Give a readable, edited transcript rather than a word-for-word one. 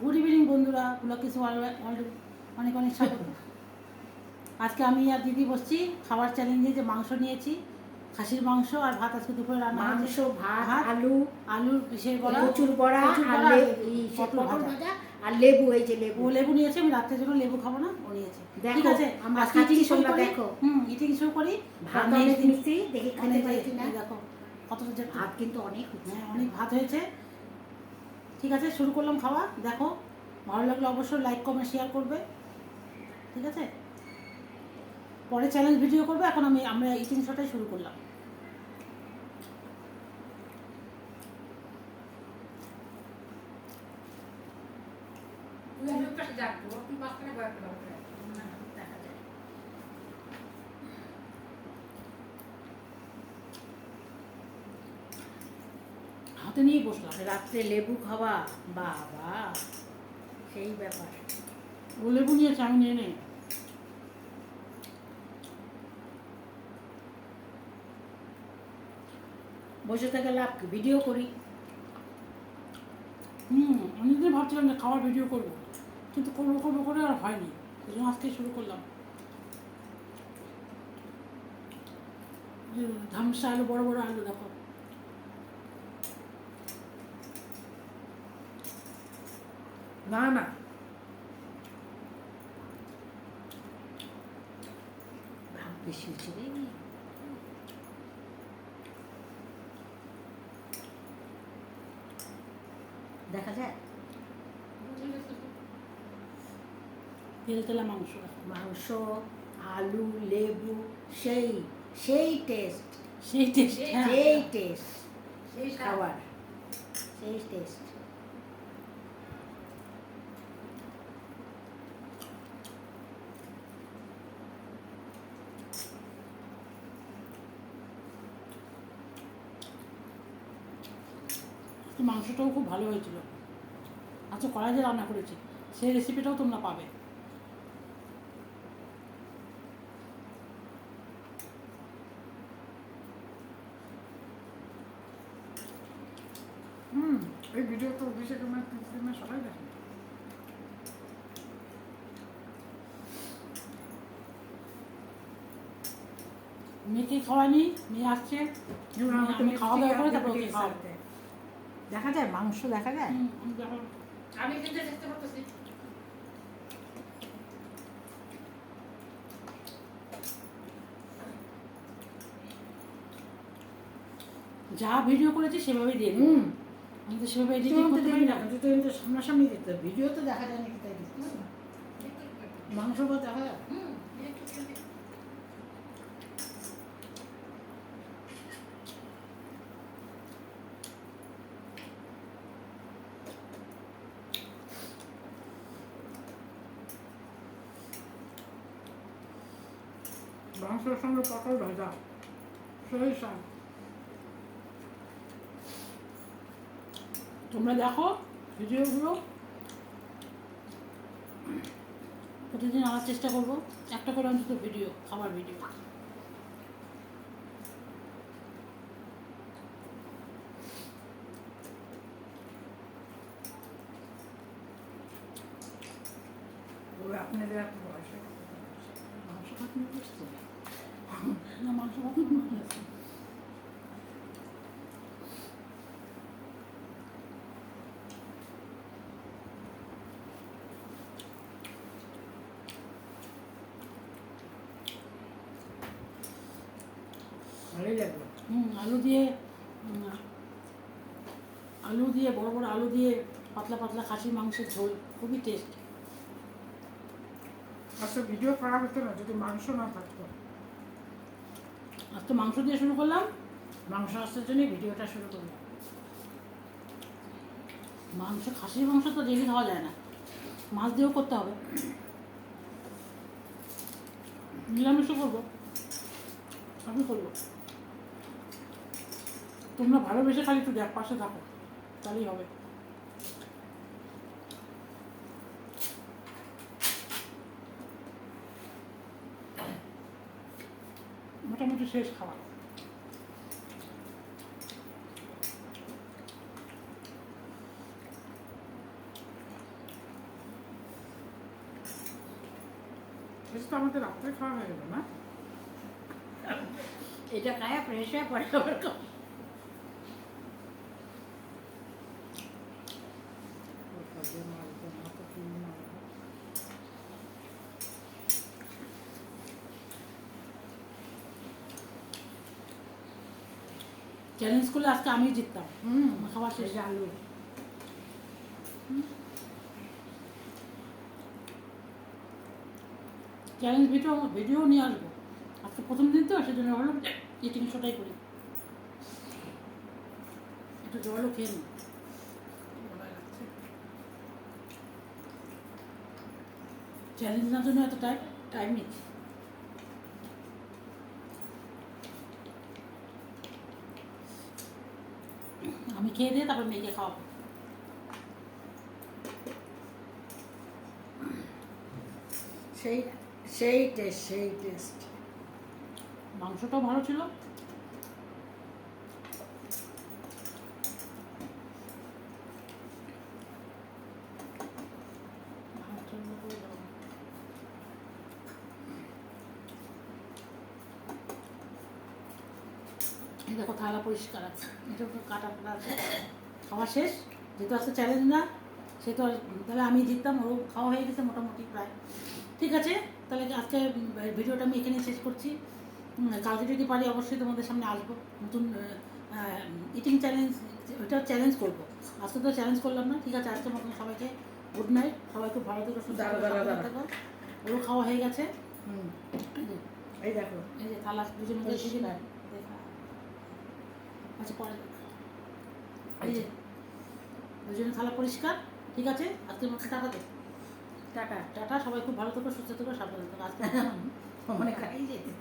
Good evening বন্ধুরা, পুলকিস অনেক অনেক স্বাগত। আজকে আমি আর দিদি বসছি খাবার চ্যালেঞ্জে, যে মাংস নিয়েছি, খাসির মাংস আর ভাত। আজকে দুপুরে রান্না মাংস, হয়েছে ভাত, আলুর কিসের বড়া, কচুর বড়া আর পটল ভাজা আর লেবু। এই যে লেবু, ও লেবু নিয়েছে। আমি রাত্রের জন্য লেবু খাবো না, ও নিয়েছে। ঠিক দেখো আছে, আমরা আজকে খাচ্ছি, ইটিং শুরু তোমরা করি। দেখো। ইটিং শুরু করি। ভাত আর অনেক next দিন মিষ্টি, দেখি খেতে পারছি না। দেখো কতটা যে ভাত কিন্তু অনেক হচ্ছে। হ্যাঁ, অনেক ভাত হয়েছে। ঠিক আছে, শুরু করলাম খাওয়া। দেখো, ভালো লাগলে অবশ্যই লাইক কমেন্ট শেয়ার করবে। ঠিক আছে, পরে চ্যালেঞ্জ ভিডিও করবে। এখন আমরা ইটিং শোটাই শুরু করলাম। হাতে নিয়ে বসলাম। রাত্রে লেবু খাওয়া, বাবা সেই ব্যাপার। ও লেবু নিয়েছে, আমি নিয়ে নেই। বসে থেকে লাভ কি, ভিডিও করি। অনেকদিন ভাবছিলাম যে খাওয়ার ভিডিও করবো, কিন্তু করবো করবো করে আর হয়নি। এই জন্য আজকে শুরু করলাম। ধামসা আলু, বড় বড় আলু দেখো। না না, ভাত বেশি হচ্ছে রে। দেখা যায় তেল তেলা মাংস দেখো। মাংস, আলু, লেবু, সেই সেই টেস্ট, সেই টেস্ট। সেই টেস্ট খাবার, সেই টেস্ট। মাংসটাও খুব ভালো হয়েছিল। আচ্ছা, কড়াইতে রান্না করেছি, সেই রেসিপিটাও তোমরা পাবে। এই ভিডিও তো অভিষেক সবাই দেখে। মেয়েকে খাওয়ানি, মেয়ে আসছে, আমি খাওয়া দাওয়া করে তারপর ওকে খাওয়াবো। দেখা যায় মাংস, দেখা যায়। আমি কিন্তু দেখতে পাচ্ছি। যা ভিডিও করেছি সেভাবেই দিয়ে দিই। আমি তো সেভাবে এডিটিং করতে পারি না। তো সামনাসামনি দেখতে, ভিডিও তো দেখা যায় না, কোথায় দেখতে মাংস বা দেখা যায়। মাংসের সঙ্গে পটল ভাজা, সেই স্বাদ। তোমরা দেখো ভিডিওগুলো, প্রতিদিন আনার চেষ্টা করবো একটা করে অন্তত ভিডিও, খাবার ভিডিও। আপনাদের একটা বয়স মাংস ভাত নিয়ে বসছে না, মাংস ভাত নিয়ে আছে। ভালোই লাগলো। আলু দিয়ে, আলু দিয়ে বড় বড় আলু দিয়ে পাতলা পাতলা খাসির মাংসের ঝোল, খুবই টেস্ট। আচ্ছা, ভিডিও করা হতো না যদি মাংস না থাকতো। আজ তো মাংস দিয়ে শুরু করলাম, মাংস আসার জন্যই ভিডিওটা শুরু করলাম। মাংস, খাসির মাংস তো ডেলি খাওয়া যায় না, মাছ দিয়েও করতে হবে। নিরামিষও করবো, আমি করবো। তোমরা ভালোবেসে খালি একটু দেখ, পাশে থাকো, তাহলেই হবে। মোটামুটি শেষ খাওয়া। শেষ তো আমাদের রাত্রে খাওয়া হয়ে গেল না? এটা খায়া ফ্রেশ হয়ে পরে আবার খাবো। চ্যালেঞ্জ করলে আজকে আমি জিততাম। আমার খাবার শেষ। এই যে আলু চ্যালেঞ্জ ভিডিও নিয়ে আসবো। আজকে প্রথম দিন তো সেজন্য ভাবলাম ইটিং শোটাই করি। একটু জলও খেয়ে নিই। চ্যালেঞ্জ নেওয়ার জন্য এত টাইম নিচ্ছি। আমি খেয়ে দিয়ে তারপর মেয়েকে খাওয়াবো। সেই সেই টেস্ট সেই টেস্ট। মাংসটাও ভালো ছিল। এই দেখো থালা পরিষ্কার আছে, এটা তো কাটা কাটা আছে। খাওয়া শেষ, যেহেতু আজকে চ্যালেঞ্জ না সেহেতু তাহলে আমি জিততাম, ওরও খাওয়া হয়ে গেছে মোটামুটি প্রায়। ঠিক আছে, তাহলে আজকে ভিডিওটা আমি এখানেই শেষ করছি। কালকে যদি পারি অবশ্যই তোমাদের সামনে আসবো নতুন ইটিং চ্যালেঞ্জ, ওইটা চ্যালেঞ্জ করবো। আজকে তো চ্যালেঞ্জ করলাম না। ঠিক আছে, আজকের মতন সবাইকে গুড নাইট। সবাই খুব ভালো থেকো, সুস্থ থেকো, সাবধানে থেকো। ওরও খাওয়া হয়ে গেছে। এই দেখো এই যে থালা দুজন মিলে দিবি না দেখা। আচ্ছা পরে এই যে দুজনে থালা পরিষ্কার। ঠিক আছে, আজকের মতো টাকা দে। টাটা টাটা, সবাই খুব ভালো থেকো, সুস্থ থেকো, সাবধানে থেকো। আজকে মনে খাই যেতে